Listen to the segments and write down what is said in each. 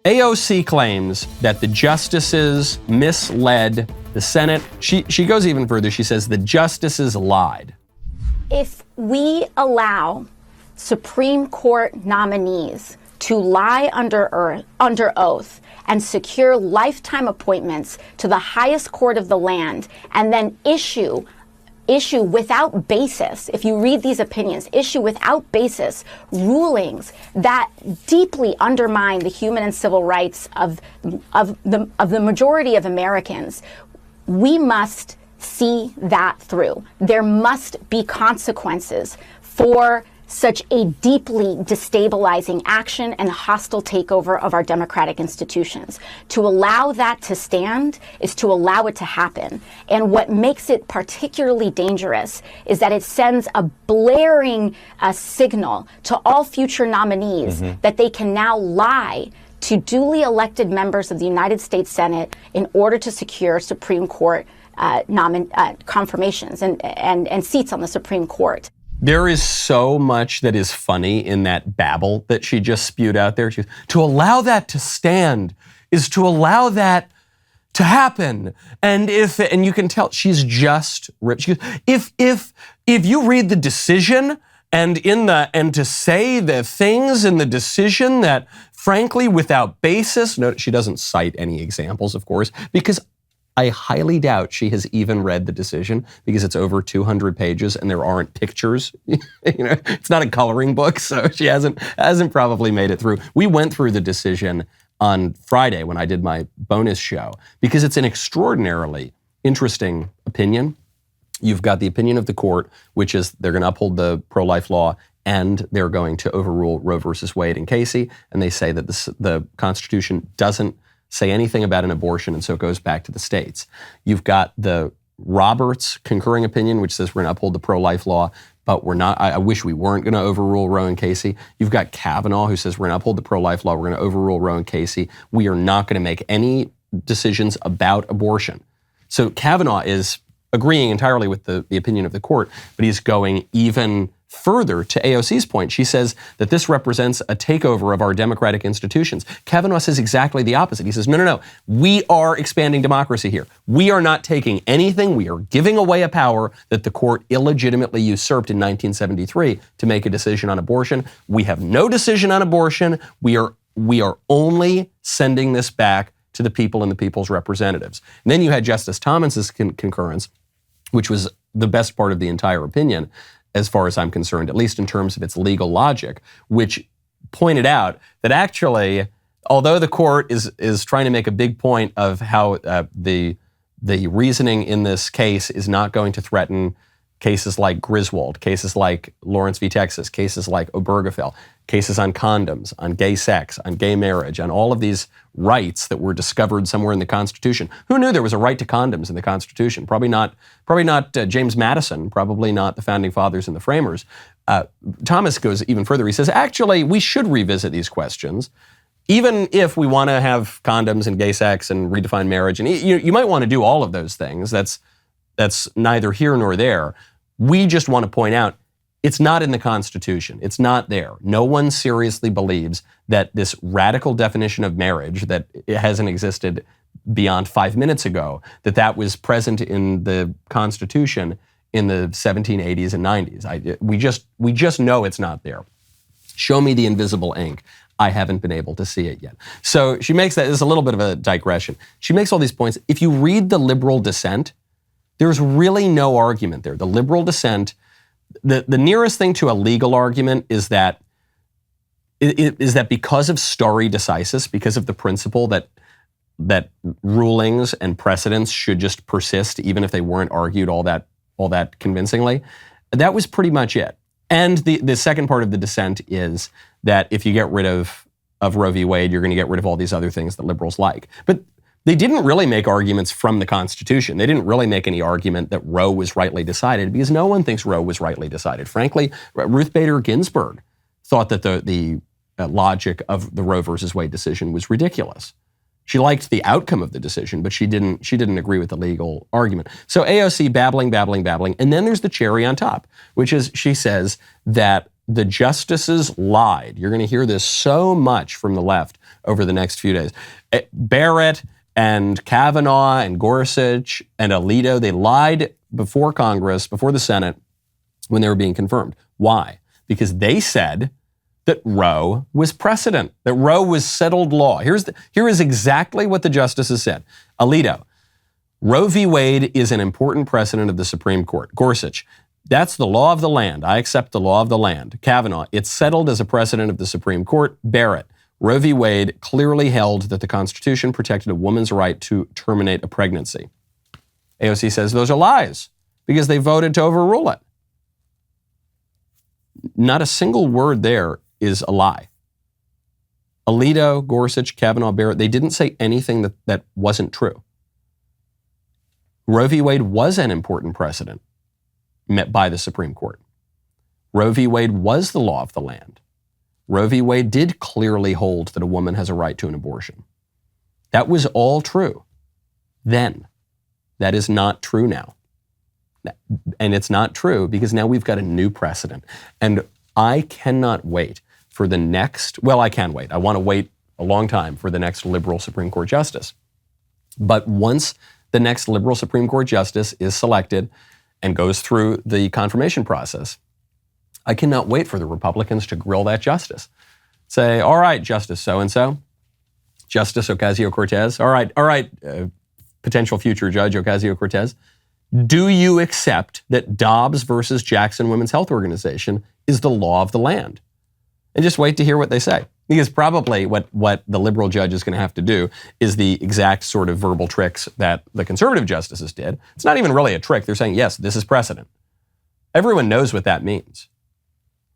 AOC claims that the justices misled the Senate. She goes even further. She says the justices lied. If we allow Supreme Court nominees to lie under oath and secure lifetime appointments to the highest court of the land, and then issue without basis, if you read these opinions, issue without basis rulings that deeply undermine the human and civil rights of the majority of Americans, we must see that through. There must be consequences for such a deeply destabilizing action and hostile takeover of our democratic institutions. To allow that to stand is to allow it to happen. And what makes it particularly dangerous is that it sends a blaring signal to all future nominees that they can now lie to duly elected members of the United States Senate in order to secure Supreme Court confirmations and seats on the Supreme Court. There is so much that is funny in that babble that she just spewed out there. She goes, to allow that to stand is to allow that to happen. And you can tell she's just ripped. She goes, if you read the decision and to say the things in the decision that, frankly, without basis, no, she doesn't cite any examples, of course, because I highly doubt she has even read the decision, because it's over 200 pages and there aren't pictures. It's not a coloring book, so she hasn't probably made it through. We went through the decision on Friday when I did my bonus show, because it's an extraordinarily interesting opinion. You've got the opinion of the court, which is they're going to uphold the pro-life law and they're going to overrule Roe versus Wade and Casey, and they say that the Constitution doesn't say anything about an abortion, and so it goes back to the states. You've got the Roberts concurring opinion, which says we're going to uphold the pro-life law, but we're not. I wish we weren't going to overrule Roe and Casey. You've got Kavanaugh, who says we're going to uphold the pro-life law, we're going to overrule Roe and Casey. We are not going to make any decisions about abortion. So Kavanaugh is agreeing entirely with the opinion of the court, but he's going even further to AOC's point. She says that this represents a takeover of our democratic institutions. Kavanaugh says exactly the opposite. He says, no, we are expanding democracy here. We are not taking anything. We are giving away a power that the court illegitimately usurped in 1973 to make a decision on abortion. We have no decision on abortion. We are only sending this back to the people and the people's representatives. And then you had Justice Thomas's concurrence, which was the best part of the entire opinion, as far as I'm concerned, at least in terms of its legal logic, which pointed out that actually, although the court is trying to make a big point of how the reasoning in this case is not going to threaten cases like Griswold, cases like Lawrence v. Texas, cases like Obergefell, cases on condoms, on gay sex, on gay marriage, on all of these rights that were discovered somewhere in the Constitution. Who knew there was a right to condoms in the Constitution? Probably not James Madison, probably not the Founding Fathers and the Framers. Thomas goes even further. He says, actually, we should revisit these questions, even if we want to have condoms and gay sex and redefine marriage. And you might want to do all of those things. That's neither here nor there. We just want to point out it's not in the Constitution. It's not there. No one seriously believes that this radical definition of marriage that it hasn't existed beyond 5 minutes ago, that was present in the Constitution in the 1780s and 90s. We just know it's not there. Show me the invisible ink. I haven't been able to see it yet. So she makes that. This is a little bit of a digression. She makes all these points. If you read the liberal dissent, there's really no argument there. The liberal dissent, the nearest thing to a legal argument is that because of stare decisis, because of the principle that rulings and precedents should just persist even if they weren't argued all that convincingly, that was pretty much it. And the second part of the dissent is that if you get rid of Roe v. Wade, you're going to get rid of all these other things that liberals like. But they didn't really make arguments from the Constitution. They didn't really make any argument that Roe was rightly decided, because no one thinks Roe was rightly decided. Frankly, Ruth Bader Ginsburg thought that the logic of the Roe versus Wade decision was ridiculous. She liked the outcome of the decision, but she didn't agree with the legal argument. So AOC babbling, and then there's the cherry on top, which is she says that the justices lied. You're going to hear this so much from the left over the next few days. Barrett and Kavanaugh and Gorsuch and Alito, they lied before Congress, before the Senate, when they were being confirmed. Why? Because they said that Roe was precedent, that Roe was settled law. Here is exactly what the justices said. Alito, Roe v. Wade is an important precedent of the Supreme Court. Gorsuch, that's the law of the land. I accept the law of the land. Kavanaugh, it's settled as a precedent of the Supreme Court. Barrett, Roe v. Wade clearly held that the Constitution protected a woman's right to terminate a pregnancy. AOC says those are lies because they voted to overrule it. Not a single word there is a lie. Alito, Gorsuch, Kavanaugh, Barrett, they didn't say anything that wasn't true. Roe v. Wade was an important precedent met by the Supreme Court. Roe v. Wade was the law of the land. Roe v. Wade did clearly hold that a woman has a right to an abortion. That was all true then. That is not true now. And it's not true because now we've got a new precedent. And I cannot wait for the next, well, I can wait. I want to wait a long time for the next liberal Supreme Court justice. But once the next liberal Supreme Court justice is selected and goes through the confirmation process, I cannot wait for the Republicans to grill that justice. Say, all right, Justice so-and-so, Justice Ocasio Cortez, all right, potential future Judge Ocasio Cortez, do you accept that Dobbs versus Jackson Women's Health Organization is the law of the land? And just wait to hear what they say. Because probably what the liberal judge is going to have to do is the exact sort of verbal tricks that the conservative justices did. It's not even really a trick. They're saying, yes, this is precedent. Everyone knows what that means.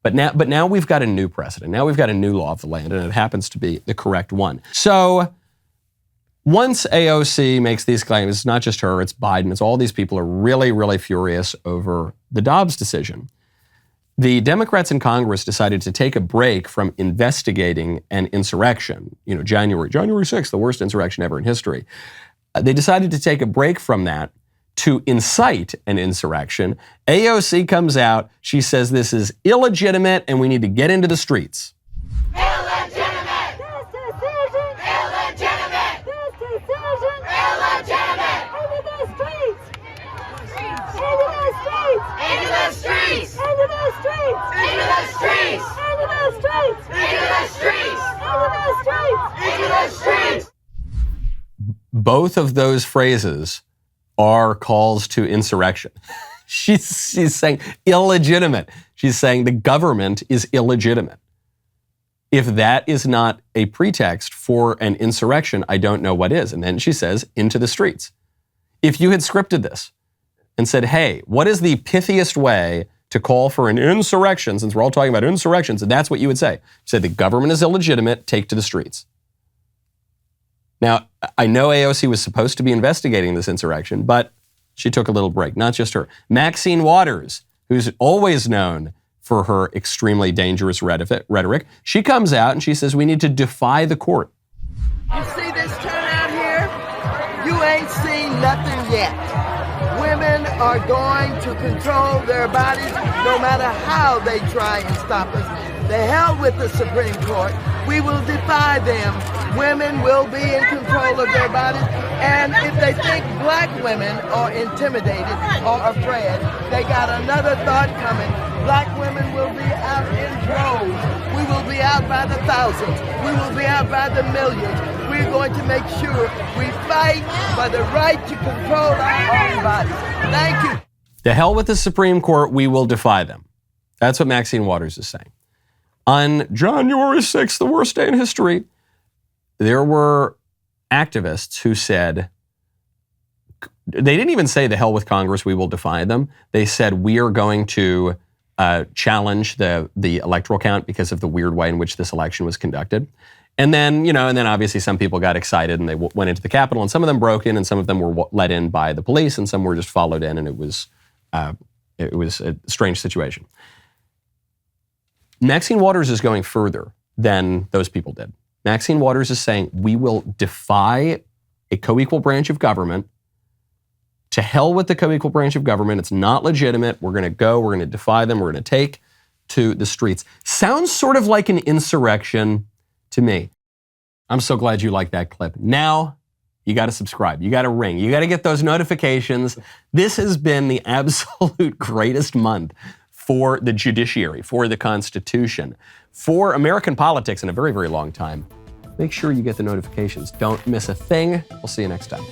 But now we've got a new precedent. Now we've got a new law of the land, and it happens to be the correct one. So once AOC makes these claims, it's not just her, it's Biden, it's all these people are really, really furious over the Dobbs decision. The Democrats in Congress decided to take a break from investigating an insurrection. January 6th, the worst insurrection ever in history. They decided to take a break from that to incite an insurrection. AOC comes out, she says this is illegitimate and we need to get into the streets. Illegitimate! This decision! Illegitimate! This decision! Illegitimate! Into the streets! Into the streets! Into the streets! Into the streets! Into the streets! Into the streets! Into the streets! Into the streets! Into the streets! Both of those phrases are calls to insurrection. She's saying illegitimate. She's saying the government is illegitimate. If that is not a pretext for an insurrection, I don't know what is. And then she says, into the streets. If you had scripted this and said, hey, what is the pithiest way to call for an insurrection, since we're all talking about insurrections, and that's what you would say. You say the government is illegitimate, take to the streets. Now, I know AOC was supposed to be investigating this insurrection, but she took a little break, not just her. Maxine Waters, who's always known for her extremely dangerous rhetoric, she comes out and she says we need to defy the court. You see this turnout here? You ain't seen nothing yet. Women are going to control their bodies no matter how they try and stop us. The hell with the Supreme Court. We will defy them. Women will be in control of their bodies. And if they think black women are intimidated or afraid, they got another thought coming. Black women will be out in droves. We will be out by the thousands. We will be out by the millions. We're going to make sure we fight for the right to control our own bodies. Thank you. The hell with the Supreme Court, we will defy them. That's what Maxine Waters is saying. On January 6th, the worst day in history, there were activists who said, they didn't even say the hell with Congress, we will defy them. They said we are going to challenge the electoral count because of the weird way in which this election was conducted. And then, obviously some people got excited and they went into the Capitol, and some of them broke in and some of them were let in by the police and some were just followed in, and it was a strange situation. Maxine Waters is going further than those people did. Maxine Waters is saying we will defy a co-equal branch of government. To hell with the co-equal branch of government. It's not legitimate. We're going to defy them. We're going to take to the streets. Sounds sort of like an insurrection to me. I'm so glad you liked that clip. Now, you got to subscribe. You got to ring. You got to get those notifications. This has been the absolute greatest month for the judiciary, for the Constitution, for American politics in a very, very long time. Make sure you get the notifications. Don't miss a thing. We'll see you next time.